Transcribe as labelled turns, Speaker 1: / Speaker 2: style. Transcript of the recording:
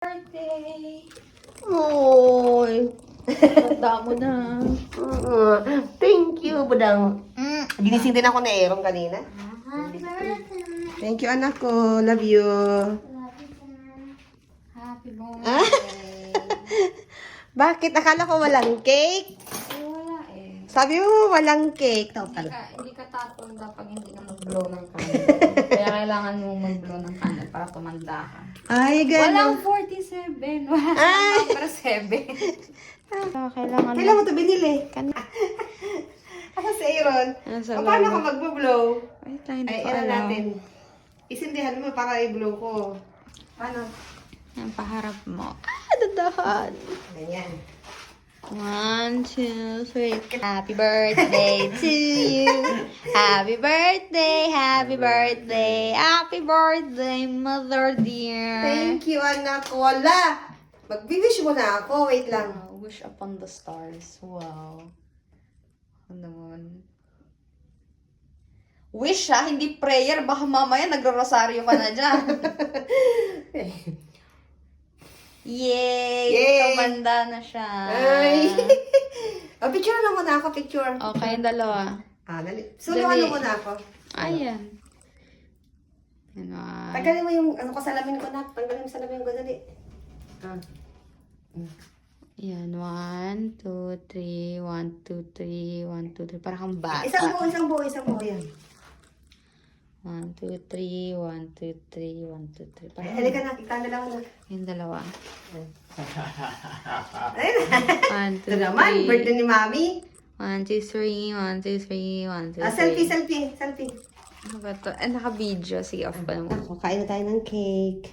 Speaker 1: Birthday!
Speaker 2: Oy.
Speaker 1: Tanda mo na.
Speaker 2: Thank you, budang. Ginising din ako na Aaron kanina.
Speaker 1: Happy birthday!
Speaker 2: Thank you, anak ko. Love you.
Speaker 1: Happy birthday!
Speaker 2: Bakit? Akala ko walang cake.
Speaker 1: Ay, wala eh.
Speaker 2: Sabi mo, walang cake. Total.
Speaker 1: Hindi ka tatanda pag hindi ka mag-blow ng candle. Kaya kailangan mo mag-blow ng candle para tumanda ka.
Speaker 2: Ay,
Speaker 1: Walang
Speaker 2: gano'n.
Speaker 1: 47. Wala
Speaker 2: Ay!
Speaker 1: number 7. Kailangan
Speaker 2: Kailan mo ito binili?
Speaker 1: Kanina.
Speaker 2: Ako si Aaron.
Speaker 1: Nasa
Speaker 2: O, paano
Speaker 1: loob.
Speaker 2: ka mag-blow?
Speaker 1: Wait lang, hindi
Speaker 2: Ay,
Speaker 1: ko
Speaker 2: ano
Speaker 1: alam.
Speaker 2: natin? Isindihan mo para i-blow ko. Paano?
Speaker 1: Ang paharap mo. Dadahan.
Speaker 2: Ganyan.
Speaker 1: 1, 2, 3. Happy birthday to you. Happy birthday, happy birthday, happy birthday, mother dear.
Speaker 2: Thank you, anak ko. Wala. Mag-wish mo na ako. Wait lang.
Speaker 1: Wish upon the stars. Wow. Ano naman? Wish ha, hindi prayer. Baka mamaya nagro-rosaryo ka na dyan. Yay!
Speaker 2: Yay!
Speaker 1: Tumanda na siya.
Speaker 2: Ay. O, picture na muna ako. Picture.
Speaker 1: Okay, yung dalawa.
Speaker 2: Dali. Suluhan
Speaker 1: Dali.
Speaker 2: mo muna ako.
Speaker 1: Ayan. Yan.
Speaker 2: Tanggalin mo yung ano ko salamin ko na. Tanggalin mo salamin ko. Dali.
Speaker 1: Yan. 1, 2, 3. 1, 2, 3. 1, 2, 3. Para kang bata.
Speaker 2: Isang buo. Yan.
Speaker 1: 1, 2, 3. 1, 2, 3. 1, 2, 3.
Speaker 2: Ay, halika na. Kita na lang na.
Speaker 1: Yung dalawa.
Speaker 2: Ayun.
Speaker 1: 1, 2,
Speaker 2: Ito naman.
Speaker 1: 3.
Speaker 2: Birthday ni Mami.
Speaker 1: 1, 2, 3. 1, 2, 3. 1, 2, 3.
Speaker 2: Selfie.
Speaker 1: Ano ba ito? Naka-video. Sige, off ko naman.
Speaker 2: Ako, kain na tayo ng cake.